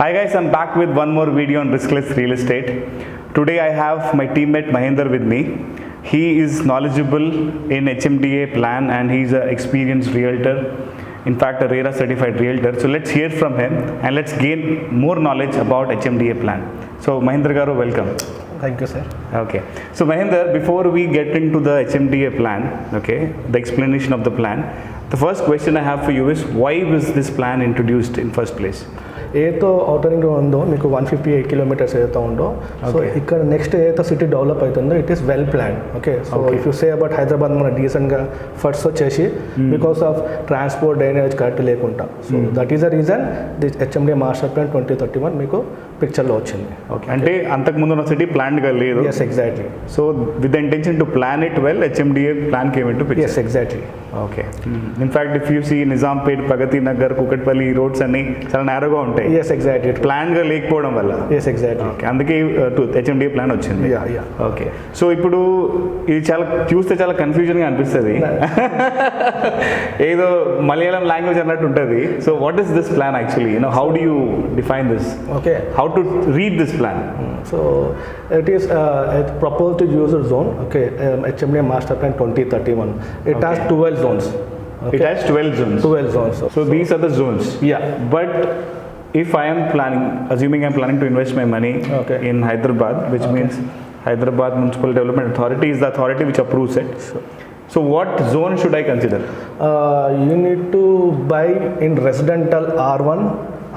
Hi guys, I'm back with one more video on riskless real estate. Today I have my teammate Mahinder with me. He is knowledgeable in HMDA plan and he's an experienced realtor. In fact, a RERA certified realtor. So let's hear from him and let's gain more knowledge about HMDA plan. So Mahinder garu, welcome. Thank you, sir. Okay. So Mahinder, before we get into the HMDA plan, okay, the explanation of the plan, the first question I have for you is why was this plan introduced in first place? ఏతో outer ring ఉందో మీకు 158 kilometres ఏదైతే ఉందో so ఇక్కడ next ఏదైతే city develop అవుతుందో it is well plan okay so if you say about Hyderabad మన డీసెంట్గా ఫస్ట్ వచ్చేసి because of transport drainage correct లేకుండా so that is the reason this HMD master plan 2031 మీకు పిక్చర్లో వచ్చింది ఓకే అంటే అంతకుముందు ఉన్న సిటీ ప్లాన్డ్గా లేదు. Yes exactly. So with the intention to plan it well HMDA plan came into picture. Yes exactly. Okay. In fact if you see Nizampet, Pragathi Nagar, Kukatpally roads అన్ని చాలా నేరోగా ఉంటాయి. Yes exactly. ప్లాన్గా లేకపోవడం వల్ల. Yes exactly. ఓకే, అందుకే హెచ్ఎండిఏ ప్లాన్ వచ్చింది. Yeah yeah. ఓకే. సో ఇప్పుడు ఇది చాలా చూస్తే చాలా కన్ఫ్యూజన్గా అనిపిస్తుంది. ఏదో మలయాళం లాంగ్వేజ్ అన్నట్టు ఉంటుంది. So what is this plan actually? How do you define this? Okay. How to read this plan? So it is a proposed user zone. Okay, HMDA Master Plan 2031. It has 12 zones. Okay? It has 12 zones. 12 zones. So these are the zones. Yeah. But if I am planning, assuming I am planning to invest my money in Hyderabad, which means Hyderabad Municipal Development Authority is the authority which approves it. Sure. So what zone should I consider? You need to buy in residential R1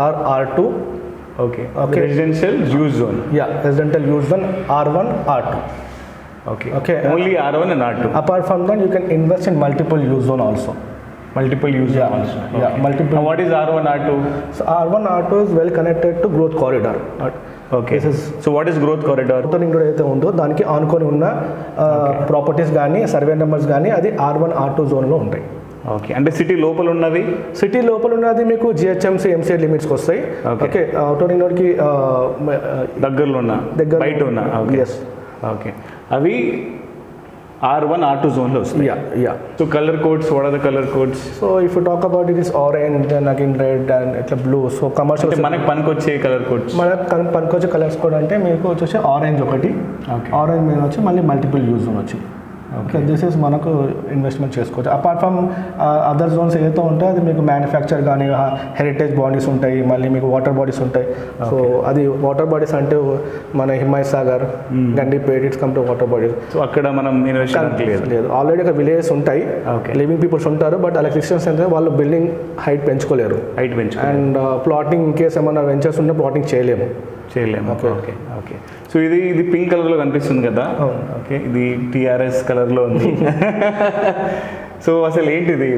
or R2. Okay. Residential use zone. Yeah, residential use zone R1, R2. Okay. Only R1 and R2. Apart from that, you can invest in multiple use zone also. Multiple use zone also. Okay. Yeah, multiple. Now what is R1, R2? So R1, R2 is well connected to growth corridor. Okay. So what is growth corridor? Outer ring road అయితే ఉందో దానికి ఆనుకొని ఉన్న properties కానీ survey numbers కానీ అది R1, R2 జోన్లో ఉంటాయి. ఓకే. అంటే సిటీ లోపల ఉన్నవి? సిటీ లోపల ఉన్నది మీకు జిహెచ్ఎంసీ ఎంసీఏ లిమిట్స్కి వస్తాయి. ఓకే. అవుటర్ రింగ్ రోడ్కి దగ్గరలో ఉన్న బయట ఉన్న. ఎస్. ఓకే. అవి R1, R2 జోన్లో వస్తాయి. Yeah. So colour codes, what are the colour codes? So if you talk about it is orange, then again red and ఇట్లా బ్లూ. సో కమర్షియల్ మనకు పనికొచ్చే కలర్ కోడ్స్, మనకు పనికొచ్చే కలర్స్ కోడ్ అంటే మీకు వచ్చేసి ఆరెంజ్ ఒకటి, ఆరెంజ్ మీద వచ్చి మళ్ళీ మల్టిపుల్ యూజ్ జోన్ వచ్చి. ఓకే. దిస్ ఈస్ మనకు ఇన్వెస్ట్మెంట్ చేసుకోవచ్చు. అపార్ట్ ఫ్రమ్ అదర్ జోన్స్ ఏదైతే ఉంటాయో అది మీకు మ్యానుఫ్యాక్చర్ కానీ హెరిటేజ్ బాడీస్ ఉంటాయి, మళ్ళీ మీకు వాటర్ బాడీస్ ఉంటాయి. సో అది వాటర్ బాడీస్ అంటే మన Himayat Sagar, Gandipet, its come to water bodies. So అక్కడ మనం ఇన్వెస్ట్ లేదు. ఆల్రెడీ అక్కడ విలేజెస్ ఉంటాయి, లివింగ్ పీపుల్స్ ఉంటారు, బట్ అలా క్రిస్టియన్స్ అంటే వాళ్ళు బిల్డింగ్ హైట్ పెంచుకోలేరు. అండ్ ప్లాటింగ్ ఇన్ కేస్ ఏమైనా వెంచర్స్ ఉంటే ప్లాటింగ్ చేయలేము. ఓకే. సో ఇది పింక్ కలర్లో కనిపిస్తుంది కదా. ఓకే. ఇది టీఆర్ఎస్ కలర్లో ఉంది. సో అసలు ఏంటిది?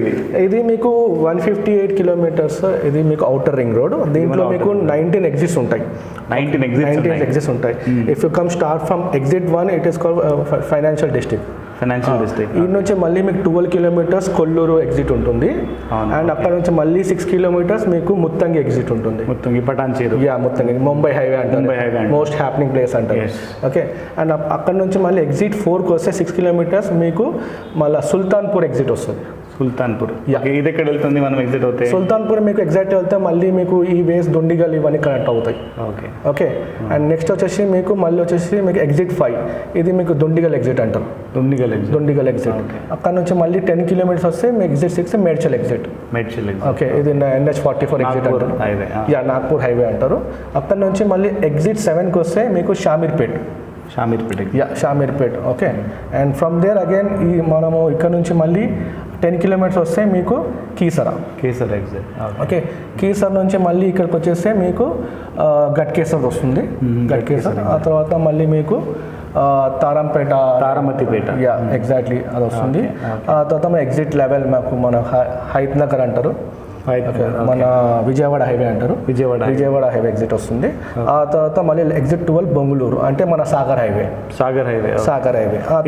ఇది మీకు 158 కిలోమీటర్స్. ఇది మీకు అవుటర్ రింగ్ రోడ్. దీంట్లో మీకు 19 ఎగ్జిట్స్ ఉంటాయి. 19 ఎగ్జిట్స్ ఉంటాయి. If you come start from exit 1, it is called financial district. ఈ నుంచి మళ్ళీ మీకు 12 కిలోమీటర్స్ కొల్లూరు ఎగ్జిట్ ఉంటుంది. అండ్ అక్కడ నుంచి మళ్ళీ 6 కిలోమీటర్స్ మీకు ముత్తంగి ఎగ్జిట్ ఉంటుంది. ముత్తంగి పటాన్చేరు. యా, ముత్తంగి ముంబై హైవే అంటారు, మోస్ట్ హ్యాపెనింగ్ ప్లేస్ అంటారు. ఓకే. అండ్ అక్కడ నుంచి మళ్ళీ ఎగ్జిట్ 4కి వస్తే 6 కిలోమీటర్స్ మీకు మళ్ళీ సుల్తాన్పూర్ ఎగ్జిట్ వస్తుంది. సుల్తాన్పూర్. ఇది ఎక్కడ వెళ్తుంది మనం ఎగ్జిట్ అవుతాయి? సుల్తాన్పూర్ మీకు ఎగ్జాక్ట్ వెళ్తే మళ్ళీ మీకు ఈ వేస్ దొండిగల్ ఇవన్నీ కనెక్ట్ అవుతాయి. ఓకే. అండ్ నెక్స్ట్ వచ్చేసి మీకు మళ్ళీ వచ్చేసి మీకు ఎగ్జిట్ 5, ఇది మీకు దొండిగల్ ఎగ్జిట్ అంటారు. దొండిగల్ ఎగ్జిట్. అక్కడ నుంచి మళ్ళీ 10 కిలోమీటర్స్ వస్తే మీ ఎగ్జిట్ 6 మేడ్చల్ ఎగ్జిట్. ఓకే. ఇది NH44 ఎగ్జిట్ అంటారు. యా, నాగ్పూర్ హైవే అంటారు. అక్కడ నుంచి మళ్ళీ ఎగ్జిట్ 7కి వస్తే మీకు Shamirpet. Okay. And from there again ఈ మనము ఇక్కడ నుంచి మళ్ళీ 10 కిలోమీటర్స్ వస్తే మీకు కీసర ఎగ్జిట్. ఓకే. కీసర్ నుంచి మళ్ళీ ఇక్కడికి వచ్చేస్తే మీకు గట్కేసర్ వస్తుంది. గట్కేసర్. ఆ తర్వాత మళ్ళీ మీకు తారామతిపేట. యా, ఎగ్జాక్ట్లీ అది వస్తుంది. ఆ తర్వాత ఎగ్జిట్ 11 మాకు మన హైత్ నగర్ అంటారు. మన విజయవాడ హైవే అంటారు. విజయవాడ హైవే ఎగ్జిట్ వస్తుంది. ఆ తర్వాత మళ్ళీ ఎగ్జిట్ 12 బొంగుళూరు అంటే మన సాగర్ హైవే.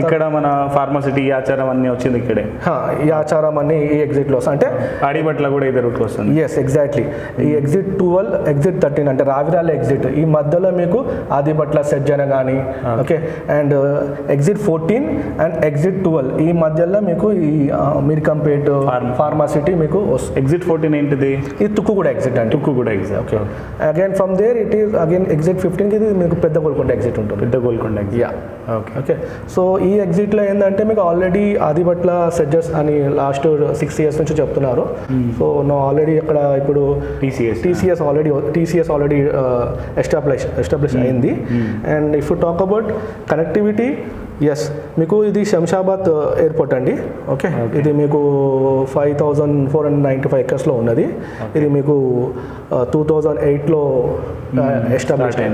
ఇక్కడ మన ఫార్మసిటీ, యాచారం అన్ని వచ్చింది ఇక్కడే. యాచారం అన్ని ఈ ఎగ్జిట్లో వస్తాయి. అంటే ఆడిబట్ల కూడా ఇదే రూట్ వస్తుంది. Yes exactly. ఈ ఎగ్జిట్ 12, ఎగ్జిట్ 13 అంటే రావిరాల ఎగ్జిట్. ఈ మధ్యలో మీకు ఆదిబట్ల, సెజ్జన కానీ. Okay. And exit 14 and exit 12 ఈ మధ్యలో మీకు ఈ మీర్కంపేట్, ఫార్మసిటీ మీకు వస్తుంది. ఎగ్జిట్ 14 14 ఏంటిది? ఇది తుక్కుగూడ ఎగ్జిట్ అండి. Tukkuguda exit. Okay. Again from there it is again exit 15కి ఇది మీకు పెద్ద గోల్కొండ ఎగ్జిట్ ఉంటుంది. పెద్ద Golconda exit. Yeah. Okay. So ఈ ఎగ్జిట్లో ఏంటంటే మీకు ఆల్రెడీ ఆదిబట్ల సెడ్జెస్ అని లాస్ట్ 6 years నుంచి చెప్తున్నారు. సో నా ఆల్రెడీ అక్కడ ఇప్పుడు టీసీఎస్ ఆల్రెడీ ఎస్టాబ్లిష్ అయింది. And if you talk about connectivity, yes మీకు ఇది శంషాబాద్ ఎయిర్పోర్ట్ అండి. ఓకే. ఇది మీకు 5495 acres ఉన్నది. ఇది మీకు 2008లో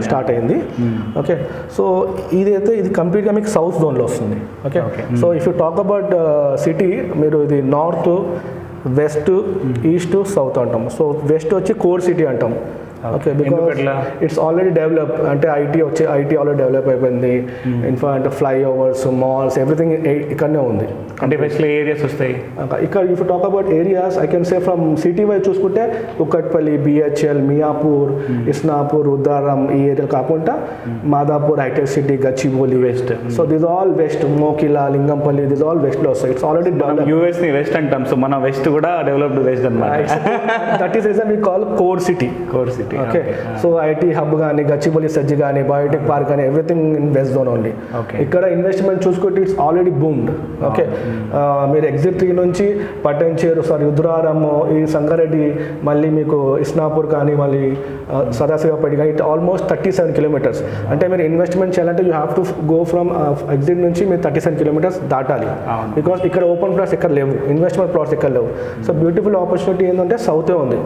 స్టార్ట్ అయింది. ఓకే. సో ఇది కంప్లీట్గా మీకు సౌత్ జోన్లో వస్తుంది. Okay. So if you talk about city, మీరు ఇది నార్త్, వెస్ట్, ఈస్ట్, సౌత్ అంటాం. సో వెస్ట్ వచ్చి కోర్ సిటీ అంటాం. Okay. Because it's already develop, అంటే ఐటీ ఆల్రెడీ డెవలప్ అయిపోయింది. ఇన్ఫాక్ట్ ఫ్లైఓవర్స్, మాల్స్, ఎవ్రీథింగ్ ఇక్కడనే ఉంది. అంటే వెస్ట్లో ఏరియాస్ వస్తాయి ఇక్కడ. If talk about areas, I can say from city wise చూసుకుంటే కుక్కట్పల్లి, బిహెచ్ఎల్, మియాపూర్, ఇస్నాపూర్, రుద్రారం ఈ ఏరియా కాకుండా Madhapur, hitech city, Gachibowli, west. So this all west. Mokila, Lingampally, this all వెస్ట్లో వస్తాయి. Its already develop. యూఎస్ ని వెస్ట్ అంటాం, సో మన వెస్ట్ కూడా డెవలప్డ్ వెస్ట్ అన్నమాట. That is reason we call core city. Okay. So IT hub కానీ, గచ్చిబౌలి సెర్జ్ కానీ, బయోటెక్ పార్క్ కానీ, everything in west zone only. ఇక్కడ ఇన్వెస్ట్మెంట్ చూసుకుంటే ఇట్స్ ఆల్రెడీ బూమ్డ్. ఓకే. మీరు ఎగ్జిట్ 3 నుంచి పట్టంచేరు, రుద్రారం, ఈ సంగారెడ్డి, మళ్ళీ మీకు ఇస్నాపూర్ కానీ, మళ్ళీ సదాశివపేట కానీ, ఇట్ ఆల్మోస్ట్ 37 kilometers. అంటే మీరు ఇన్వెస్ట్మెంట్ చేయాలంటే you have to go from exit నుంచి మీరు 37 kilometers దాటాలి. బికాస్ ఇక్కడ ఓపెన్ ప్లాట్స్ ఎక్కడ లేవు, ఇన్వెస్ట్మెంట్ ప్లాట్స్ ఎక్కడ లేవు. సో బ్యూటిఫుల్ ఆపర్చునిటీ ఏంటంటే సౌతే ఉంది.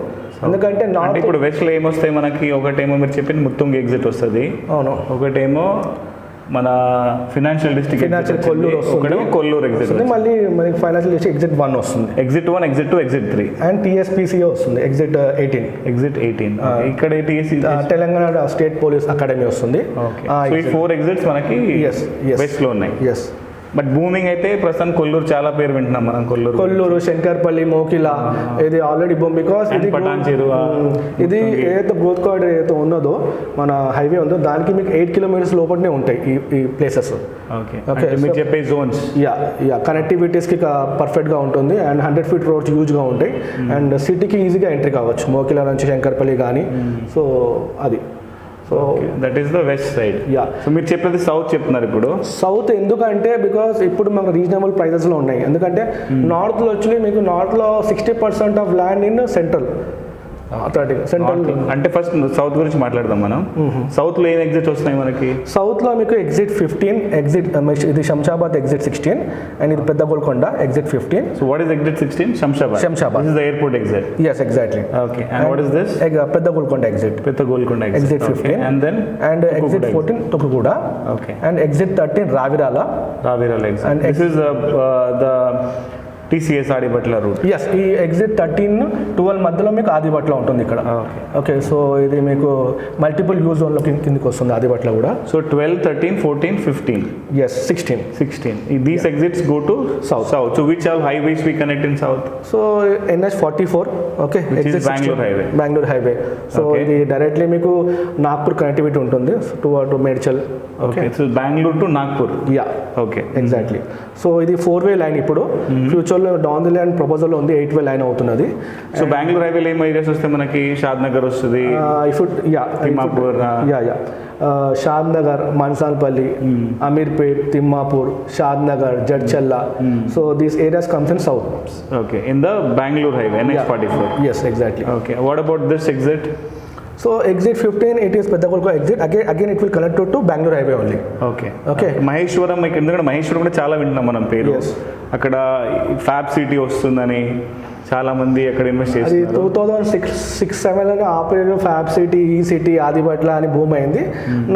ఎందుకంటే నార్త్ ఇప్పుడు వెస్ట్లో ఏమొస్తాయి మనకి? ఒకటేమో మీరు చెప్పింది ముత్తుంగి ఎగ్జిట్ వస్తుంది. అవును. ఒకటేమో మన ఫినాన్షియల్ డిస్ట్రిక్ట్ కొల్లూరు వస్తుంది. కొల్లూరు ఎగ్జిట్. మళ్ళీ మనకి ఫైనాన్షియల్ డిస్ట్రిక్ట్ ఎగ్జిట్ 1 వస్తుంది. ఎగ్జిట్ 1, ఎగ్జిట్ 2, ఎగ్జిట్ 3 అండ్ టీఎస్పీసీఓ వస్తుంది. ఎగ్జిట్ 18. ఎగ్జిట్ 18. ఇక్కడ తెలంగాణ స్టేట్ పోలీస్ అకాడమీ వస్తుంది. సో ఈ 4 ఎగ్జిట్స్ మనకి వెస్ట్ లో ఉన్నాయి. ఎస్. బట్ బూమింగ్ అయితే ప్రస్తుతం కొల్లూరు చాలా పేరు వింటున్నాం మనం. కొల్లూరు, శంకర్పల్లి, మోకిలా, ఇది ఆల్రెడీ బూమ్. బికాస్ ఇది పటాన్చేరు, ఇది ఏదైతే గ్రోత్ కార్డర్ ఏదైతే ఉన్నదో మన హైవే ఉందో దానికి మీకు 8 kilometers లోపలనే ఉంటాయి ఈ ప్లేసెస్. ఓకే. మీరు చెప్పే జోన్స్. యా కనెక్టివిటీస్కి పర్ఫెక్ట్గా ఉంటుంది. అండ్ 100 feet రోడ్స్ యూజ్గా ఉంటాయి. అండ్ సిటీకి ఈజీగా ఎంట్రీ కావచ్చు మోకిలా నుంచి శంకర్పల్లి కానీ. సో అది. So that is the west side. Yeah. So మీరు చెప్పేది సౌత్ చెప్తున్నారు ఇప్పుడు. సౌత్ ఎందుకంటే బికాస్ ఇప్పుడు మనకు రీజనబుల్ ప్రైజెస్లో ఉన్నాయి. ఎందుకంటే నార్త్లో వచ్చి మీకు నార్త్లో 60% of land in central. Central అంటే ఫస్ట్ సౌత్ గురించి మాట్లాడదాం మనం. సౌత్ లో ఏం ఎగ్జిట్ వస్తున్నాయి మనకి? సౌత్ లో మీకు ఎగ్జిట్ 15, ఎగ్జిట్ ఇది శంషాబాద్ ఎగ్జిట్ 16, అండ్ ఇది పెద్ద Golconda exit 15. So what is exit 16? Shamshabad. This is the airport exit. Yes, exactly. Okay. And what is this? పెద్ద Golconda exit. Exit 15. And then exit 14 Tukkuguda. Okay. And exit 13 Ravirala exit. And this is the TCS Adibatla route. Yes. ఈ exit 13, 12 మధ్యలో మీకు ఆదిబట్ల ఉంటుంది ఇక్కడ. Okay. So ఇది మీకు multiple use జోన్లో కిందకి వస్తుంది ఆదిబట్ల కూడా. So 12, 13, 14, 15. Yes. 16. These exits go to south. So which all highways we connect in south? So NH 44. Okay. Exit Bengaluru highway. So ఇది డైరెక్ట్లీ మీకు నాగ్పూర్ కనెక్టివిటీ ఉంటుంది to Medchal. Okay. So Bengaluru to Nagpur. Yeah. Okay. Exactly. So ఇది 4-way line. ఇప్పుడు ఫ్యూచర్లో down the line ప్రపోజల్లో ఉంది 8-way line అవుతున్నది. So Bengaluru హైవేలో ఏం ఏరియాస్ వస్తే మనకి? షాద్ నగర్ వస్తుంది, Thimmapur, Shadnagar, Mansalpally, Ameerpet, Thimmapur, Shadnagar, Jadcherla. So these areas comes in south. Okay. In the Bengaluru highway NH 44. Yes, exactly. Okay. What about this exit? So exit 15, it is Peddagolko exit. Again it will connect to Bangalore highway only. Okay. Maheshwaram, ఎందుకంటే మహేశ్వరం కూడా చాలా వింటున్నాం మనం పేరు. అక్కడ fab city వస్తుందని చాలా మంది అక్కడ ఇన్వెస్ట్ చేస్తారు. 2006-07 ఆ పీరియడ్ ఫ్యాబ్ సిటీ, ఈ సిటీ, ఆదిబట్ల అని భూమి అయింది.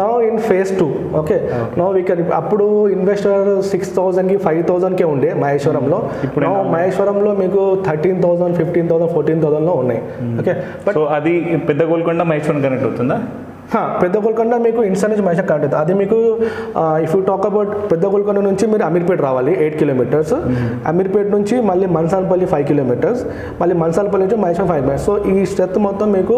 Now in phase 2. Okay. Now we can. అప్పుడు ఇన్వెస్టర్ 6,000కి 5,000కే ఉండే మహేశ్వరంలో. ఇప్పుడు మహేశ్వరంలో మీకు 13,000, 15,000, 14,000లో ఉన్నాయి. ఓకే. సో అది పెద్ద గోల్కొండ మహేశ్వరం కనెక్ట్ అవుతుందా? పెద్ద గోల్కొండ మీకు ఇన్స్టా నుంచి మైసూర్ కనెక్ట్ అవుతుంది. అది మీకు ఇఫ్ యూ టాక్ అబౌట్ పెద్ద గోల్కొండ నుంచి మీరు అమీర్పేట్ రావాలి 8 కిలోమీటర్స్, అమీర్పేట్ నుంచి మళ్ళీ మన్సాన్పల్లి 5 కిలోమీటర్స్, మళ్ళీ మన్సాన్పల్లి నుంచి మైసూర్ 5 మినిట్స్. సో ఈ స్ట్రెచ్ మొత్తం మీకు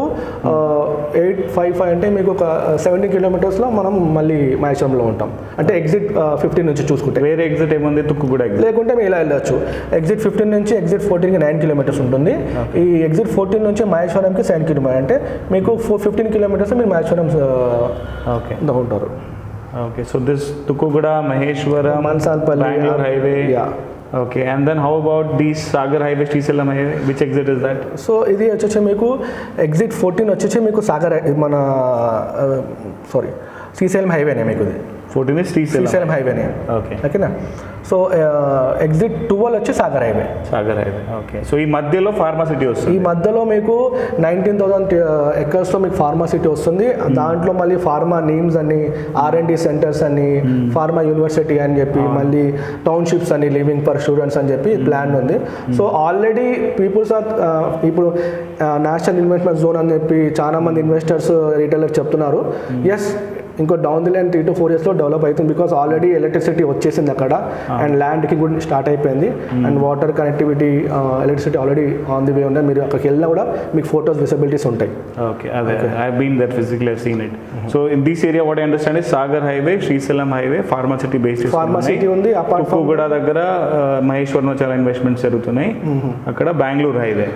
855 అంటే మీకు ఒక 70 కిలోమీటర్స్లో మనం మళ్ళీ మైసూర్లో ఉంటాం. అంటే ఎగ్జిట్ 15 నుంచి చూసుకుంటే. వేరే ఎగ్జిట్ ఏముంది, తుక్కుగూడ ఎగ్జిట్ లేకుంటే మీరు ఇలా వెళ్ళచ్చు. ఎగ్జిట్ 15 నుంచి ఎగ్జిట్ 14కి 9 కిలోమీటర్స్ ఉంటుంది. ఈ ఎగ్జిట్ 14 నుంచి మహేశ్వరంకి 7 కిలోమీటర్, అంటే మీకు 15 కిలోమీటర్స్ మీరు మహేశ్వరం ఓకే ఉంటారు. Okay, so this Tukkuguda, Maheshwaram, Mansanpalli, Bengaluru highway. Okay, and then how about these Sagar Highway, Srisalam Highway? Which exit is that? So ఇది వచ్చేసి మీకు ఎగ్జిట్ 14 వచ్చేసి మీకు సాగర్ మన శ్రీశైలం హైవేనే మీకు ఇది. 14 is శ్రీశైలం హైవేనే. ఓకేనా. సో ఎగ్జిట్ 12 వచ్చి సాగర్ హైవే. ఓకే. సో ఈ మధ్యలో ఫార్మాసిటీ వస్తుంది. ఈ మధ్యలో మీకు 19,000 ఎకర్స్లో మీకు ఫార్మాసిటీ వస్తుంది. దాంట్లో మళ్ళీ ఫార్మా నేమ్స్ అని, R&D సెంటర్స్ అని, ఫార్మా యూనివర్సిటీ అని చెప్పి, మళ్ళీ టౌన్షిప్స్ అని, లివింగ్ ఫర్ స్టూడెంట్స్ అని చెప్పి ప్లాన్ ఉంది. సో ఆల్రెడీ పీపుల్స్ ఆర్ ఇప్పుడు నేషనల్ ఇన్వెస్ట్మెంట్ జోన్ అని చెప్పి చాలా మంది ఇన్వెస్టర్స్, రీటైలర్స్ చెప్తున్నారు. ఎస్, ఇంకో డౌన్ ది లైన్ 3 to 4 yearsలో డెవలప్ అవుతుంది. బికాస్ ఆల్రెడీ ఎలక్ట్రిసిటీ వచ్చేసింది అక్కడ, అండ్ ల్యాండ్కి కూడా స్టార్ట్ అయిపోయింది, and water connectivity, electricity already on the way ఉన్నాయి. మీరు అక్కడికి వెళ్ళినా కూడా మీకు ఫోటోస్ విజిబిలిటీస్ ఉంటాయి. ఓకే, అదే I have been there physically, I have seen it. So in this area what I understand is Sagar highway, Srisailam highway, pharma city basis pharma city ఉంది. Apart from Tukkuguda దగ్గర మహేశ్వరంలో చాలా ఇన్వెస్ట్మెంట్స్ జరుగుతున్నాయి. అక్కడ Bengaluru highway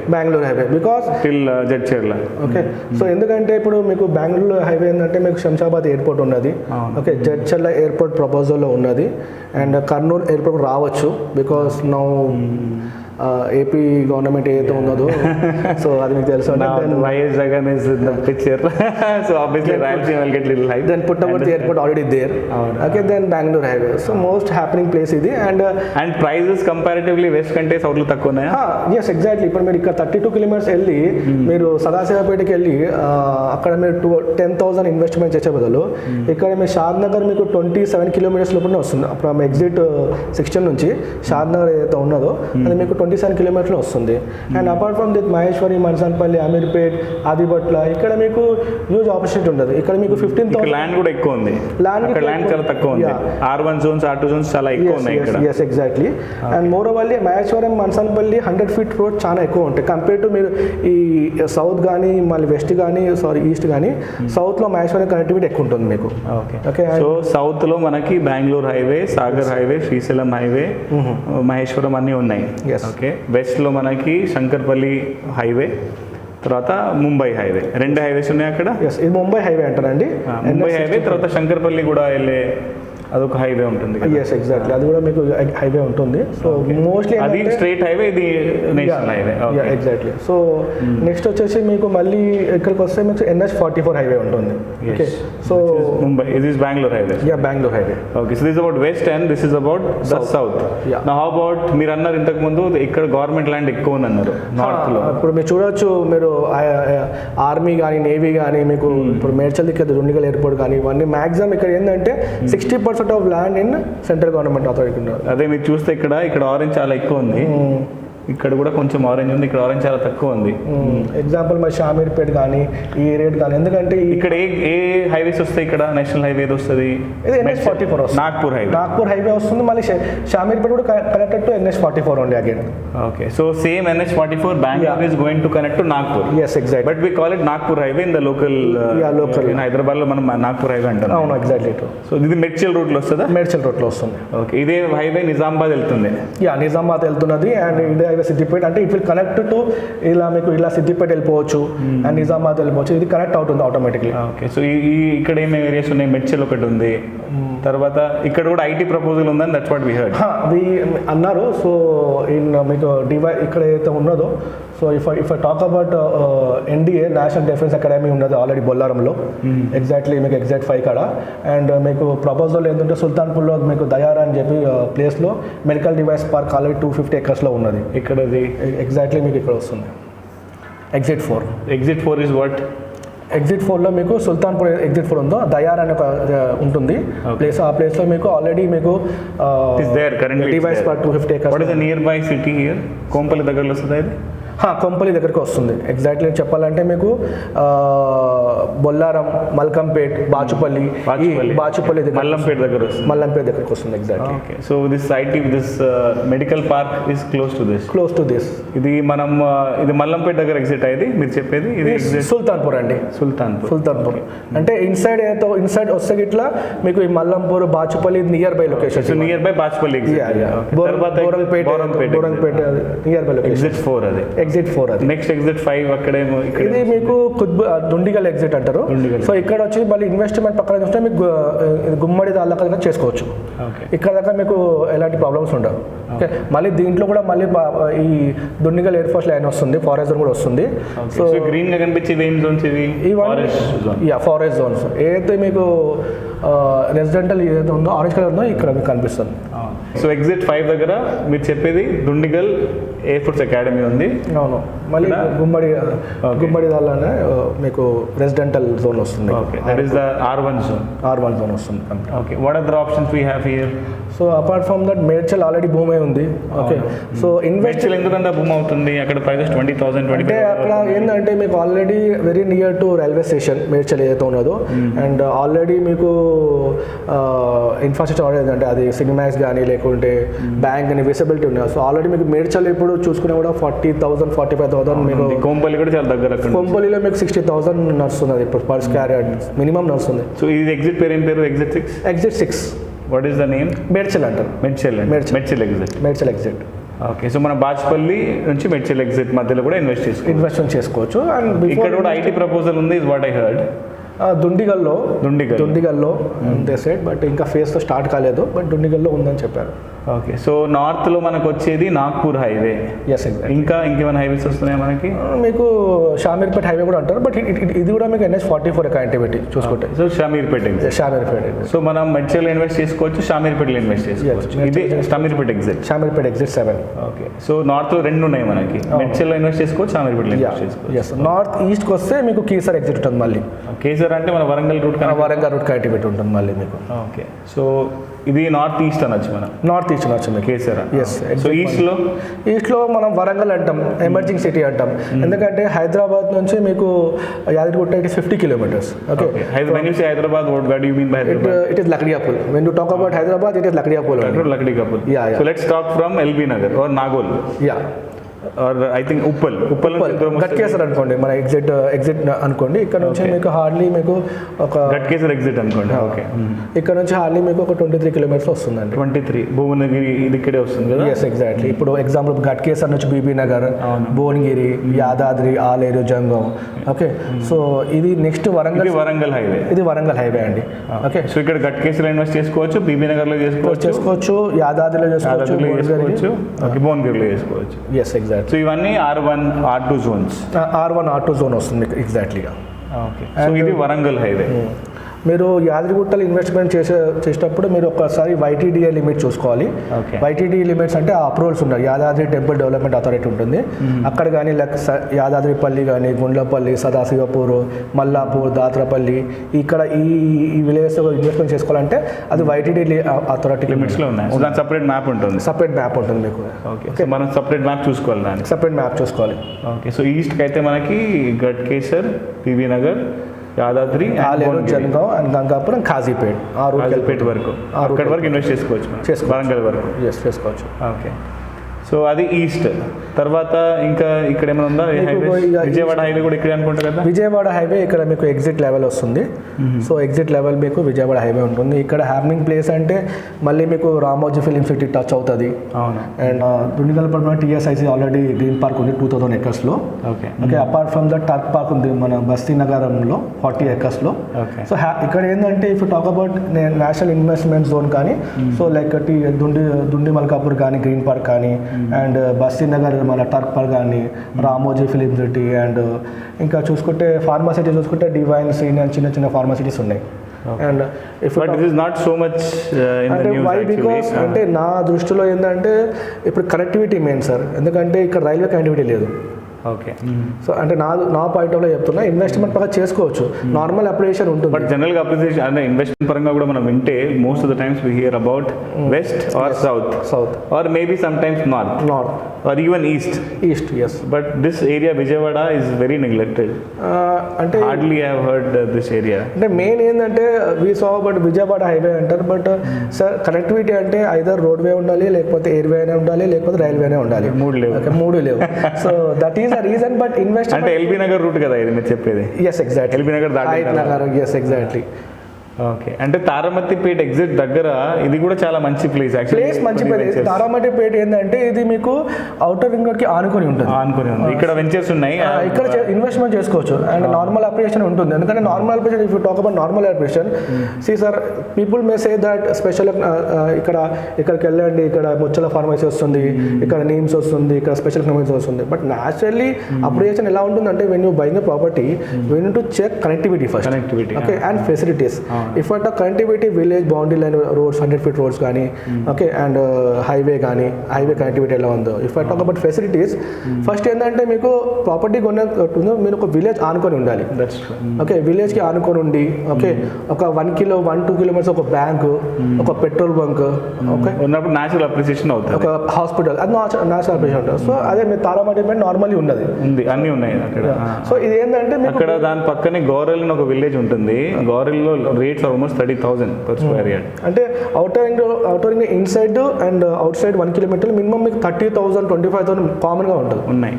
because till Jadcherla. Okay, so ఎందుకంటే ఇప్పుడు మీకు Bengaluru highway ఏంటంటే మీకు శంషాబాద్ ఎయిర్పోర్ట్ ఉన్నది. ఓకే, జడ్చర్ల ఎయిర్పోర్ట్ ప్రపోజల్లో ఉన్నది, అండ్ కర్నూలు ఎయిర్పోర్ట్ రావచ్చు. బికాస్ నౌ ఏపీ గవర్నమెంట్ ఏదైతే ఉన్నదో, సో అది మీకు తెలుసు. YS Jagan is in the picture, so obviously Rayalaseema will get little hype. Then Puttaparthi airport already there. Okay, then Bengaluru highway. So most happening place ఇది. And prices comparatively west కంటే south లో తక్కువ ఉన్నాయా? Yes, exactly. ఇప్పుడు మీరు ఇక్కడ 32 కిలోమీటర్స్ వెళ్ళి మీరు సదాశివపేటకి వెళ్ళి అక్కడ మీరు 10,000 ఇన్వెస్ట్మెంట్ చేసే బదులు ఇక్కడ మీ షాద్ నగర్ మీకు 27 కిలోమీటర్స్ లోపలనే వస్తుంది. ఫ్రమ్ ఎగ్జిట్ 16 నుంచి షాద్ నగర్ ఏదైతే ఉన్నదో అది మీకు 27 కిలోమీటర్లు వస్తుంది. And apart from that Maheshwari, Mansanpally, Ameerpet, Adibatla, ఇక్కడ మీకు హ్యూజ్ ఆపర్చునిటీ ఉంటుంది. ఇక్కడ మీకు 15,000 ల్యాండ్ కూడా ఎక్కువ ఉంది. ల్యాండ్ చాలా తక్కువ ఉంది. R1 జోన్స్, R2 జోన్స్ చాలా ఎక్కువ ఉన్నాయి ఇక్కడ. Yes, exactly. And moreover Maheshwaram, Mansanpally 100 feet road చాలా ఎక్కువ ఉంటాయి కంపేర్ టు మీరు ఈ సౌత్ కానీ మళ్ళీ వెస్ట్ కానీ ఈస్ట్ కానీ. సౌత్లో మహేశ్వరం కనెక్టివిటీ ఎక్కువ ఉంటుంది మీకు. ఓకే, సో సౌత్ లో మనకి Bengaluru highway, Sagar highway, Srisailam highway, Maheshwaram అన్నీ ఉన్నాయి. ఓకే, వెస్ట్లో మనకి శంకర్పల్లి హైవే, తర్వాత ముంబై హైవే, 2 హైవేస్ ఉన్నాయి అక్కడ. ఎస్, ఇది ముంబై హైవే అంటారండి. ముంబై హైవే తర్వాత శంకర్పల్లి కూడా వెళ్ళే అదొక హైవే ఉంటుంది. Yes, exactly. అది కూడా మీకు హైవే ఉంటుంది. సో మోస్ట్లీ అది స్ట్రైట్ హైవే, ఇది national highway. Exactly. So next వచ్చేసి మీకు మళ్ళీ ఇక్కడికి వస్తే మీకు NH-44 హైవే ఉంటుంది. ఓకే, సో ముంబై, ఇది is Bengaluru highway. Bengaluru highway. Okay, so this about west and this is about the south. Now how about, మీరు అన్నారు ఇంతకు ముందు ఇక్కడ గవర్నమెంట్ ల్యాండ్ ఎక్కువ ఉంది అన్నారు నార్త్ లో. ఇప్పుడు మీరు చూడొచ్చు, మీరు ఆర్మీ కానీ నేవీ కానీ మీకు ఇప్పుడు మేడ్చల్ ఇక్కడ దుండిగల్ ఎయిర్పోర్ట్ కానీ ఇవన్నీ మ్యాక్సిమం ఇక్కడ ఏంటంటే 60% of land in central government authority ఉన్నారు. అదే మీరు చూస్తే ఇక్కడ ఆరెంజ్ చాలా ఎక్కువ ఉంది. ఇక్కడ కూడా కొంచెం ఆరెంజ్ ఉంది, ఇక్కడ ఆరెంజ్ చాలా తక్కువ ఉంది. ఎగ్జాంపుల్ మరి షామీర్పేట్ కానీ ఈ రేట్ కానీ, ఎందుకంటే ఇక్కడ ఏ హైవేస్ వస్తాయి? ఇక్కడ నేషనల్ హైవే వస్తుంది, ఇది NH-44 వస్తుంది. నాగ్పూర్ హైవే వస్తుంది. మళ్ళీ షామీర్పేట్ కూడా connected to NH-44 only again. Okay, so same NH-44 Bangalore is going to connect to Nagpur. Yes, exactly. But we call it Nagpur highway in the local. In Hyderabad lo manam Nagpur highway antam. అవును, exactly. So ఇది Medchal route లో వస్తుందా? Medchal route లో వస్తుంది. Okay, ఇదే highway Nizamabad వెళ్తుంది. Nizamabad వెళ్తున్నది. And ఇదే సిద్దిపేట, అంటే ఇట్ విల్ కనెక్ట్ టు ఇలా మీకు ఇలా సిద్దిపేట వెళ్ళిపోవచ్చు అండ్ నిజామాబాద్ వెళ్ళిపోవచ్చు. ఇది కనెక్ట్ అవుతుంది ఆటోమేటిక్లీ. ఓకే, సో ఇక్కడ ఏమేమి ఏరియాస్ ఉన్నాయి? మెడ్చల్ ఒకటి ఉంది, తర్వాత ఇక్కడ కూడా ఐటీ ప్రపోజల్ ఉందని దట్స్ వాట్ వి హర్డ్. అది అన్నారు. సో మీకు ఇక్కడ ఏదైతే ఉన్నదో, so if I talk about NDA national defence academy ఉన్నది ఆల్రెడీ బొల్లారంలో, ఎగ్జాక్ట్లీ మీకు ఎగ్జాక్ట్ 5 కాడ. అండ్ మీకు ప్రపోజల్ ఏంటంటే సుల్తాన్పూర్లో మీకు దయారా అని చెప్పి ప్లేస్లో మెడికల్ డివైస్ పార్క్ ఆల్రెడీ 250 acresలో ఉన్నది. ఇక్కడది ఎగ్జాక్ట్లీ మీకు ఇక్కడ వస్తుంది. Exit 4 is what? ఎగ్జిట్ 4లో మీకు సుల్తాన్పూర్ ఎగ్జిట్ 4 ఉందో, దయార్ అని ఒక ఉంటుంది ప్లేస్. ఆ ప్లేస్లో మీకు ఆల్రెడీ మీకు device park 250 acres. What is the near by city here? Kompally దగ్గరలో వస్తుంది ఇది. కొంపల్లి దగ్గరికి వస్తుంది. ఎగ్జాక్ట్లీ చెప్పాలంటే మీకు బొల్లారం, మల్కంపేట్, బాచుపల్లి దగ్గర, మల్లంపేట్ దగ్గరికి వస్తుంది exactly. Okay, so this this medical park is close to this. ఇది మనం ఇది మల్లంపేట్ దగ్గర ఎగ్జిట్ అయ్యేది మీరు చెప్పేది, ఇది సుల్తాన్పూర్ అండి. సుల్తాన్పూర్ అంటే ఇన్సైడ్ వస్తే ఇట్లా మీకు ఈ Mallampur, Bachupally near by location. So near by Bachupally Borampet near by location. Exit 4 అది. నెక్స్ట్ ఎగ్జిట్ 5 అక్కడేమో ఇది మీకు దుండిగల్ ఎగ్జిట్ అంటారు. సో ఇక్కడ వచ్చి మళ్ళీ ఇన్వెస్ట్మెంట్ పక్కన చూస్తే మీకు గుమ్మడి దాకా చేసుకోవచ్చు. ఇక్కడ దాకా మీకు ఎలాంటి ప్రాబ్లమ్స్ ఉండవు. ఓకే, మళ్ళీ దీంట్లో కూడా మళ్ళీ ఈ దుండిగల్ ఎయిర్ ఫోర్స్ లైన్ వస్తుంది, ఫారెస్ట్ జోన్ కూడా వస్తుంది. సో గ్రీన్ గా కనిపించేది ఏం జోన్స్ ఇవి? Forest zones. ఏదైతే మీకు రెసిడెంటల్ ఏదైతే ఉందో ఆరెంజ్ కలర్ ఉందో ఇక్కడ మీకు కనిపిస్తుంది. సో ఎగ్జిట్ 5 దగ్గర మీరు చెప్పేది దుండిగల్ ఎయిర్ ఫోర్స్ అకాడమీ ఉంది. అవును, మళ్ళీ గుమ్మడి దాల్లోనే మీకు రెసిడెంటల్ జోన్ వస్తుంది. Okay, that is the R1 zone వస్తుంది. Okay, what are the options we have here? So apart from that Medchal already భూమి ఉంది. ఓకే, సో మేడ్చల్ ఎందుకంటే భూమి అవుతుంది అక్కడ ప్రైజెస్ 20,000 అంటే అక్కడ ఏంటంటే మీకు already very near to railway station Medchal ఏదైతే ఉన్నదో, అండ్ ఆల్రెడీ మీకు ఇన్ఫ్రాస్ట్రక్చర్ ఆల్రెడీ అంటే అది సినిమాస్ కానీ లేకుంటే బ్యాంక్ కానీ విజిబిలిటీ ఉన్నాయి. సో ఆల్రెడీ మీకు మేడ్చల్ ఇప్పుడు చూసుకున్నా కూడా 40,000 45,000 మీకు. కొంపల్లి కూడా చాలా దగ్గర. కొంపల్లిలో మీకు 60,000 నడుస్తుంది అది ఇప్పుడు పర్ స్క్వేర్ యార్డ్ మినిమం నడుస్తుంది. సో ఇది ఎగ్జిట్ పేరు ఏం పేరు? Exit 6. What is the name? Medchal అంటారు. మేడ్చల్ ఎగ్జిట్. ఓకే, సో మన బాచ్పల్లి నుంచి మెడ్చల్ ఎగ్జిట్ మధ్యలో కూడా ఇన్వెస్ట్మెంట్ చేసుకోవచ్చు. అండ్ ఇక్కడ కూడా ఐటీ ప్రపోజల్ ఉంది, ఇస్ వాట్ ఐ హర్డ్. దుండిగల్లో దే సెడ్, బట్ ఇంకా ఫేస్తో స్టార్ట్ కాలేదు, బట్ దుండిగల్లో ఉందని చెప్పారు. ఓకే, సో నార్త్లో మనకు వచ్చేది నాగ్పూర్ హైవే. ఇంకా ఇంకేమైనా హైవేస్ వస్తున్నాయి మనకి? మీకు షామీర్పేట్ హైవే కూడా అంటారు, బట్ ఇది కూడా మీకు NH-44 కనెక్టివిటీ చూసుకుంటే. సో షామీర్పేట్. సో మనం మెడ్చల్ ఇన్వెస్ట్ చేసుకోవచ్చు, షామీర్పేటలో ఇన్వెస్ట్ చేసుకోవచ్చు. ఇది షామీర్పేట్ ఎగ్జిట్ 7. ఓకే, సో నార్త్లో 2 ఉన్నాయి మనకి, మెడ్చల్లో ఇన్వెస్ట్ చేసుకోవచ్చు, షామీర్పేటలో ఇన్వెస్ట్ చేసుకోవచ్చు. నార్త్ ఈస్ట్కి వస్తే మీకు కీసర్ ఎగ్జిట్ ఉంటుంది. మళ్ళీ కేసర్ అంటే మన వరంగల్ రూట్ కనెక్టివిటీ ఉంటుంది మళ్ళీ మీకు. ఓకే, సో ఇది నార్త్ ఈస్ట్ అనొచ్చు మనం. నార్త్ ఈస్ట్ అనొచ్చు మీకు. కేసరా. ఎస్. సో ఈస్ట్లో మనం వరంగల్ అంటాం, ఎమర్జింగ్ సిటీ అంటాం. ఎందుకంటే హైదరాబాద్ నుంచి మీకు Yadagirigutta it is 50 kilometers. Okay, when you say Hyderabad, what do you mean by Hyderabad? It is Lakdiyapul. When you talk about Hyderabad, it is Lakdiyapul. Yeah. So let's talk from LB Nagar or Nagol. Yeah. Or I think Uppal Ghatkesar అనుకోండి, మన exit అనుకోండి. ఇక్కడ నుంచి మీకు hardly మీకు ఒక Ghatkesar exit అనుకోండి. Okay, ఇక్కడ నుంచి హార్డ్లీ మీకు ఒక 23 kilometers వస్తుందండి. 23 భువనగిరి ఇది ఇక్కడే వస్తుంది కదా. Yes, exactly. ఇప్పుడు ఎగ్జాంపుల్ గట్కేసర్ నుంచి బీబీ నగర్, భువనగిరి, యాదాద్రి, ఆలేరు, జంగం. ఓకే, సో ఇది నెక్స్ట్ వరంగల్ హైవే. ఇది వరంగల్ హైవే అండి. ఓకే, సో ఇక్కడ గట్కేసర్ ఇన్వెస్ట్ చేసుకోవచ్చు, బీబీ నగర్లో చేసుకోవచ్చు, యాదాద్రిలో చేసుకోవచ్చు, భువనగిరిలో చేసుకోవచ్చు. Yes, exactly. సో ఇవన్నీ R1 R2 Jones. R1 R2 zone వస్తుంది ఎగ్జాక్ట్లీగా. ఓకే, సో ఇది వరంగల్ హైవే. మీరు యాదగిరిగుట్టలో ఇన్వెస్ట్మెంట్ చేసేటప్పుడు మీరు ఒకసారి YTDA లిమిట్ చూసుకోవాలి. YTDA లిమిట్స్ అంటే ఆ అప్రూవల్స్ ఉన్నాయి. యాదాద్రి టెంపుల్ డెవలప్మెంట్ అథారిటీ ఉంటుంది అక్కడ, కానీ యాదాద్రిపల్లి కానీ, గుండ్లపల్లి, సదాశివపూర్, మల్లాపూర్, దాత్రపల్లి, ఇక్కడ ఈ విలేజెస్ ఇన్వెస్ట్మెంట్ చేసుకోవాలంటే అది YTDA అథారిటీ లిమిట్స్లో ఉన్నాయి. దాని సపరేట్ మ్యాప్ ఉంటుంది మీకు. ఓకే, మనం సపరేట్ మ్యాప్ చూసుకోవాలి. ఓకే, సో ఈస్ట్కి అయితే మనకి గట్కేసర్, పీవీ నగర్, యాదాద్రి, ఆలేరు, జనగాం అండ్ గంగాపురం, కాజీపేట్, వరకు అక్కడ వరకు ఇన్వెస్ట్ చేసుకోవచ్చు. వరంగల్ వరకు చేసుకోవచ్చు. ఓకే, సో అది ఈస్ట్. తర్వాత ఇంకా ఇక్కడ ఏమైనా ఉందా? విజయవాడ హైవే కూడా ఇక్కడ అనుకుంటా కదా. విజయవాడ హైవే ఇక్కడ మీకు ఎగ్జిట్ లెవెల్ వస్తుంది. సో ఎగ్జిట్ లెవెల్ మీకు విజయవాడ హైవే ఉంటుంది. ఇక్కడ హ్యాపెనింగ్ ప్లేస్ అంటే మళ్ళీ మీకు రామోజీ ఫిలిం సిటీ టచ్ అవుతుంది. అవును. And Dundigalpatnam TSIC already green park ఉంది 2000 acres. Okay, apart from the Turk park ఉంది మన బస్తీ నగరంలో 40 acres. సో ఇక్కడ ఏంటంటే if talk about national investment zone కానీ, సో లైక్ దుండి మల్కాపూర్ కానీ, గ్రీన్ పార్క్ కానీ, అండ్ బస్తీ నగర్ మన టర్క్ పార్క్ కానీ, రామోజీ ఫిలిం సిటీ, అండ్ ఇంకా చూసుకుంటే ఫార్మాసిటీ చూసుకుంటే డివైన్, సీనియర్ చిన్న ఫార్మాసిటీస్ ఉన్నాయి. అండ్ అంటే నా దృష్టిలో ఏంటంటే ఇప్పుడు కనెక్టివిటీ మెయిన్ సార్. ఎందుకంటే ఇక్కడ రైల్వే కనెక్టివిటీ లేదు. ఓకే. సో అంటే నా పాయింట్ ఆఫ్ చెప్తున్నా, ఇన్వెస్ట్మెంట్ పక్క చేసుకోవచ్చు, నార్మల్ అప్రిషియేషన్ ఉంటుంది. బట్ జనరల్గా అప్రిసియేషన్ అంటే ఇన్వెస్ట్మెంట్ పరంగా కూడా మనం వింటే most of the times we hear about west or south or maybe some times north or even east. Yes. But this area Vijayawada is very neglected. అంటే hardly I have heard this area. అంటే main ఏంటంటే we saw but Vijayawada highway అంటారు, but sir connectivity అంటే either roadway ఉండాలి, లేకపోతే airway అయినా ఉండాలి, లేకపోతే రైల్వేనే ఉండాలి. మూడు లేవు. So that is the reason. But invest అంటే ఎల్బీ నగర్ రూట్ కదా ఇది మీరు చెప్పేది? Yes, exactly. ఎల్బీ నగర్ దాటి. Yes, exactly. ఓకే. అంటే తారామతిపేట ఎగ్జిట్ దగ్గర ఇది కూడా చాలా మంచి ప్లేస్. ప్లేస్ మంచి ప్లేస్. తారామతిపేట ఏంటంటే ఇది మీకు అవుటర్ రింగ్ రోడ్ కి ఆనుకొని ఉంటుంది. ఉంది. ఇక్కడ వెంచర్స్ ఉన్నాయి, ఇక్కడ ఇన్వెస్ట్మెంట్ చేసుకోవచ్చు అండ్ నార్మల్ అప్రిషియేషన్ ఉంటుంది. ఎందుకంటే normal appreciation, if you talk about normal appreciation, see sir people may say that special ఇక్కడికి వెళ్ళండి, ఇక్కడ ముచ్చల ఫార్మసీ వస్తుంది, ఇక్కడ నీమ్స్ వస్తుంది, ఇక్కడ స్పెషల్ ఫార్మసీ వస్తుంది. బట్ న్యాచురల్లీ అప్రిషియేషన్ ఎలా ఉంటుందంటే when you buying property we need to check connectivity first. Okay, and facilities. If at a connectivity village boundary line roads 100 feet roads కానీ ఓకే అండ్ హైవే కనెక్టివిటీ ఎలా ఉందో. If I talk about facilities, first ఏంటంటే మీకు property కొన్న మీరు ఒక village ఆనుకొని ఉండాలి. ఓకే, విలేజ్కి ఆనుకొని ఉండి ఓకే ఒక 1-2 కిలోమీటర్స్ ఒక బ్యాంక్, ఒక పెట్రోల్ బంక్ ఓకే ఉన్నప్పుడు న్యాచురల్ అప్రిసియేషన్ అవుతుంది. ఒక హాస్పిటల్, అది న్యాచురల్ అప్రిసియేషన్ ఉంటుంది. సో అదే మీరు తారామతిపేట నార్మల్లీ ఉంది, అన్నీ ఉన్నాయి అక్కడ. సో ఇది ఏంటంటే అక్కడ దాని పక్కనే గౌరెల్ అని ఒక విలేజ్ ఉంటుంది. గౌరెల్లో rates almost 30,000 per square yard. అంటే outer ring inside and outside 1 kilometre minimum మీకు 30,000 25,000 కామన్ గా ఉంటుంది. ఉన్నాయి.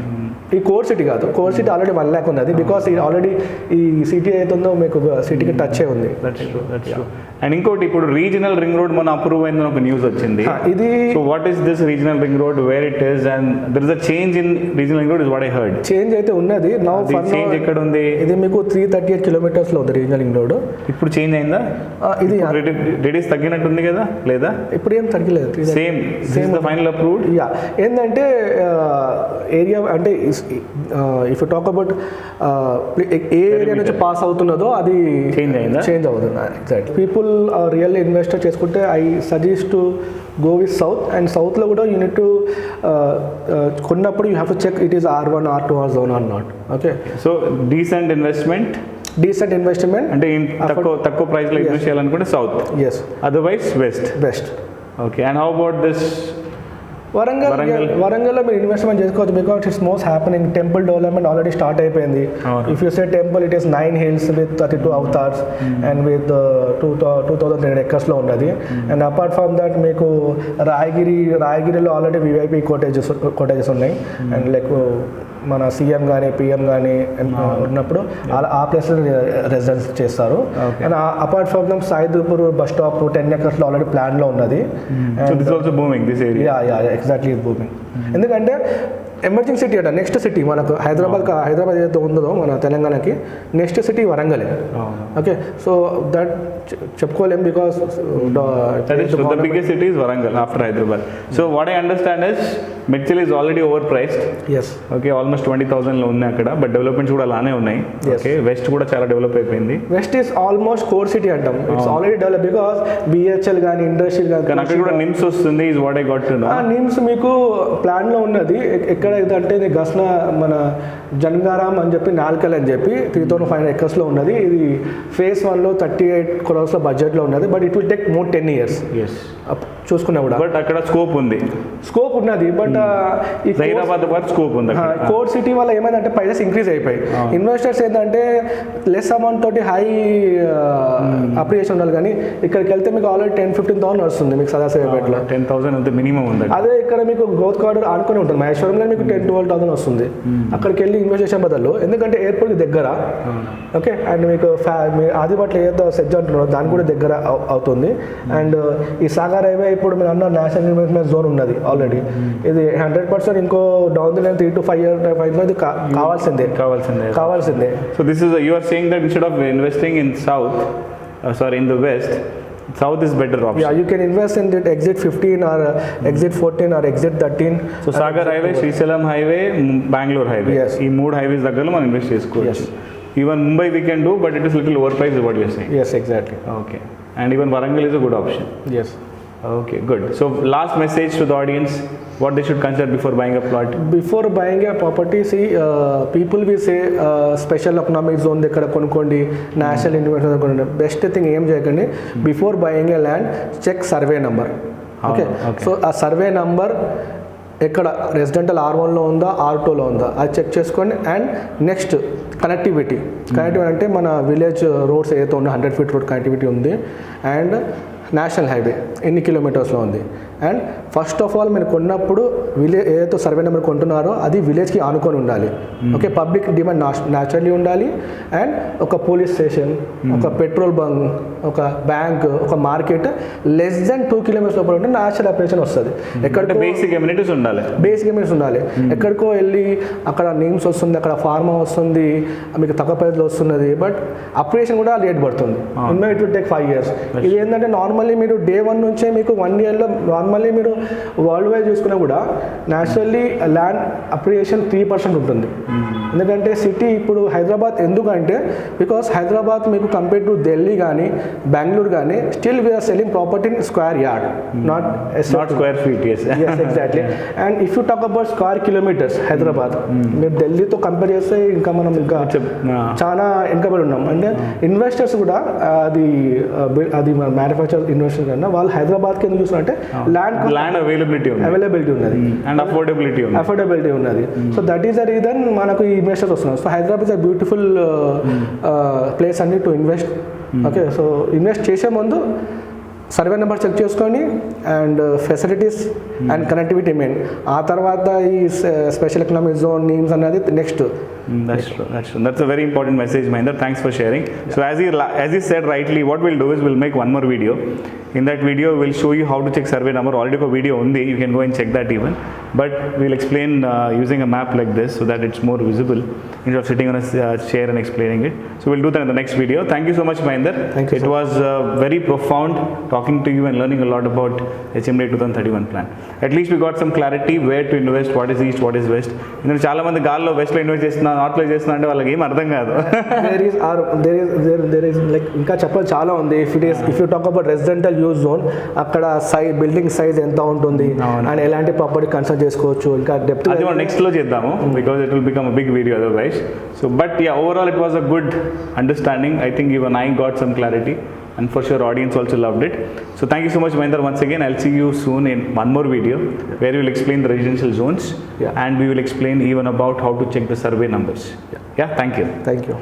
ఈ కోర్ సిటీ కాదు, కోర్ సిటీ ఆల్రెడీ 1 lakh ఉన్నది. బికాస్ ఇది ఆల్రెడీ ఈ సిటీ అవుతుందో మీకు సిటీకి టచ్ అయి ఉంది. అండ్ ఇంకోటి ఇప్పుడు రీజనల్ రింగ్ రోడ్ మన అప్రూవ్ అయిందని ఒక న్యూస్ వచ్చింది. ఇది so what is this regional ring road, wear it is, and there is a change in regional ring road is what I heard. Change అయితే ఉన్నది. నౌ చేంజ్ ఎక్కడ ఉంది? ఇది మీకు 338 కిలోమీటర్స్ లో ఉంది రీజనల్ రింగ్ రోడ్. ఇప్పుడు చేంజ్ అయిందా? ఇది రేడియస్ తగ్గినట్టుంది కదా, లేదా? ఇప్పుడు ఏం తగ్గలేదు, same the final approved. Yeah, ఏంటంటే ఏరియా అంటే ఇఫ్ యూ టాక్ అబౌట్ ఏ ఏరియా నుంచి పాస్ అవుతున్నదో అది చేంజ్ అవుతుంది. ఎగ్జాక్ట్. పీపుల్ రియల్లీ ఇన్వెస్టర్ చేసుకుంటే I suggest to go with south. And సౌత్లో కూడా యూనిట్ టు కొన్నప్పుడు you have to check it is R1 R2 or zone or not. Okay, so decent investment అంటే తక్కువ price లో invest చేయాలనుకుంటే south. Yes, otherwise west. Okay, and how about this వరంగల్లో మీరు investment చేసుకోవచ్చు. Because its most happening. Temple development already start అయిపోయింది. If you say temple, it is 9 hills with 32 avatars and with 2,300 acres లో ఉన్నది. And apart from that మీకు రాయగిరిలో already VIP cottages ఉన్నాయి. And like మన CM కానీ PM కానీ ఉన్నప్పుడు ఆ ప్లేస్లో రెసిడెన్స్ చేస్తారు. And apart from them Saidapur bus stop 10 acres లో ఆల్రెడీ ప్లాన్లో ఉన్నది. Exactly booming. ఎందుకంటే ఎమర్జింగ్ సిటీ అంట. నెక్స్ట్ సిటీ మనకు హైదరాబాద్ ఏదైతే ఉందో మన తెలంగాణకి నెక్స్ట్ సిటీ వరంగలే. ఓకే, సో దట్ చెప్పుకోలేం because the biggest city is Warangal after Hyderabad. So what I understand is Medchil is already overpriced. Yes. Okay, almost 20,000 లో ఉన్నాయి అక్కడ. బట్ డెవలప్మెంట్స్ కూడా అలానే ఉన్నాయి. ఓకే, వెస్ట్ కూడా చాలా డెవలప్ అయిపోయింది. West is almost core city అంటాం. Its already develop because BHEL కానీ ఇండస్ట్రియల్ కానీ అక్కడ కూడా నిమ్స్ వస్తుంది. Is what I got to know. NIMS మీకు ప్లాన్ లో ఉన్నది. ఎక్కడ అంటే ఇది గస్నా మన జన్గారాం అని చెప్పి నాల్కల్ అని చెప్పి 3,500 acres లో ఉన్నది. ఇది phase 1 లో 38 crores బడ్జెట్ లో ఉన్నది. But it will take more 10 years చూసుకున్నా కూడా. బట్ అక్కడ స్కోప్ ఉన్నది. బట్ హైదరాబాద్ స్కోప్ ఉంది. కోర్ సిటీ వల్ల ఏమైందంటే ప్రైసెస్ ఇంక్రీజ్ అయిపోయి ఇన్వెస్టర్స్ ఏంటంటే లెస్ అమౌంట్ తోటి హై అప్రిషియేషన్ ఉండాలి. కానీ ఇక్కడికి వెళ్తే మీకు ఆల్రెడీ 10,000-15,000 వస్తుంది మీకు సదాశివపేటలో. 10,000 మినిమం ఉంది. అదే ఇక్కడ మీకు గ్రోత్ కార్డర్ ఆనుకొని ఉంటుంది. మహేశ్వరంలో మీకు 10,000-12,000 వస్తుంది. అక్కడికి వెళ్ళి ఇన్వెస్ట్ చేసే బదులు, ఎందుకంటే ఎయిర్పోర్ట్కి దగ్గర. ఓకే, అండ్ మీకు ఆదిపట్ల ఏదో సెజ్ అంటున్నారో దానికి కూడా దగ్గర అవుతుంది. అండ్ ఈ సాగర్ హైవే ఇప్పుడు మీరు అన్న నేషనల్ ఇన్వెస్ట్మెంట్ జోన్ ఉన్నది ఆల్రెడీ. ఇది 100% ఇంకో down the line 3 to 5 years ఇది కావాల్సిందే. So this is you are saying that instead of investing in south in the west, South is better option. Yeah, you can invest in the exit 15 or exit 14 or exit 13. So Sagar Highway, Srisalam Highway, Bangalore Highway. Yes. ఈ 3 highways దగ్గరలో మనం invest చేసుకోవచ్చు. Even Mumbai we can do, but it is little overpriced is what you are saying. Yes, exactly. Okay. And even Warangal is a good option. Yes. Okay, good. So last message to the audience, what they should consider before buying a plot. Before buying a property, see, people will say special economic zone దగ్గర కొనుక్కోండి, national investment కొనుక్కోండి. Best thing ఏం చేయకండి, before buying a land check survey number. Okay, so ఆ survey number ఎక్కడ residential R1లో ఉందా, R2లో ఉందా అది చెక్ చేసుకోండి. అండ్ నెక్స్ట్ కనెక్టివిటీ అంటే మన విలేజ్ రోడ్స్ ఏదైతే ఉందో 100 feet రోడ్ కనెక్టివిటీ ఉంది. అండ్ నేషనల్ హైవే ఎన్ని కిలోమీటర్స్లో ఉంది. అండ్ ఫస్ట్ ఆఫ్ ఆల్ మీరు కొన్నప్పుడు ఏదైతే సర్వే నెంబర్ కొంటున్నారో అది విలేజ్కి ఆనుకొని ఉండాలి. ఓకే, పబ్లిక్ డిమాండ్ న్యాచురల్లీ ఉండాలి. అండ్ ఒక పోలీస్ స్టేషన్, ఒక పెట్రోల్ బంక్, ఒక బ్యాంక్, ఒక మార్కెట్ లెస్ దెన్ 2 kilometers లోపల ఉంటే న్యాచురల్ అప్రియేషన్ వస్తుంది. ఎక్కడ బేసిక్ ఎమ్యూనిటీస్ ఉండాలి, ఎక్కడికో వెళ్ళి అక్కడ నేమ్స్ వస్తుంది, అక్కడ ఫార్మా వస్తుంది, మీకు తక్కువ ప్రైస్లో వస్తున్నది, బట్ అప్రియేషన్ కూడా లేట్ పడుతుంది. It will take 5 years. ఇది ఏంటంటే నార్మల్లీ మీరు డే 1 నుంచే మీకు 1 yearలో నార్మల్లీ మీరు వరల్డ్ వైడ్ చూసుకున్నా కూడా న్యాచురల్లీ ల్యాండ్ అప్రియేషన్ 3% ఉంటుంది. ఎందుకంటే సిటీ ఇప్పుడు హైదరాబాద్ ఎందుకంటే బికాస్ హైదరాబాద్ మీకు కంపేర్ టు ఢిల్లీ కానీ బెంగళూరు కానీ still we are selling property in square yard, not square feet. Exactly. And if you talk about square kilometres Hyderabad మీరు ఢిల్లీతో కంపేర్ చేస్తే ఇంకా మనం ఇంకా చాలా వెనుకబడి ఉన్నాం. అంటే ఇన్వెస్టర్స్ కూడా అది మ్యానుఫ్యాక్చర్ ఇన్వెస్టర్స్ కన్నా వాళ్ళు హైదరాబాద్కి ఎందుకు చూస్తున్నారంటే ల్యాండ్ అవైలబిలిటీ ఉన్నది అండ్ అఫోర్డబిలిటీ ఉన్నది. So that is the reason మనకు ఈ ఇన్వెస్టర్స్ వస్తున్నారు. So Hyderabad is a beautiful place అన్ని to invest. Okay, so invest చేసే ముందు సర్వే నెంబర్ చెక్ చేసుకొని and facilities and connectivity main. ఆ తర్వాత ఈ స్పెషల్ ఎకనామిక్ జోన్ నేమ్స్ అనేది next. That's true. That's a very important message, Mahinder. Thanks for sharing. Yeah. So as you said rightly, what we'll do is we'll make one more video. In that video, we'll show you how to check survey number. Already a video undi, you can go and check that even. But we'll explain using a map like this so that it's more visible instead of sitting on a chair and explaining it. So we'll do that in the next video. Thank you so much, Mahinder. Thank you. It was very profound talking to you and learning a lot about HMDA 2031 plan. At least we got some clarity where to invest, what is east, what is west. You చాలా మంది గాల్లో వెస్ట్లో invest చేస్తున్నా, నార్త్లో చేస్తున్నా అంటే వాళ్ళకి ఏం అర్థం కాదు. there is like ఇంకా చెప్పాలి చాలా ఉంది. If you talk about residential use zone అక్కడ బిల్డింగ్ సైజ్ ఎంత ఉంటుంది అండ్ ఎలాంటి ప్రాపర్టీ కన్స్ట్రక్ట్ చేసుకోవచ్చు, ఇంకా డెప్త్ అది మనం నెక్స్ట్ లో చేద్దాము because it will become a big video otherwise. So but yeah, overall it was a good understanding. I think even I got some clarity and for sure audience also loved it. So thank you so much, Mahinder, once again. I'll see you soon in one more video where we will explain the residential zones and we will explain even about how to check the survey numbers. Yeah, thank you.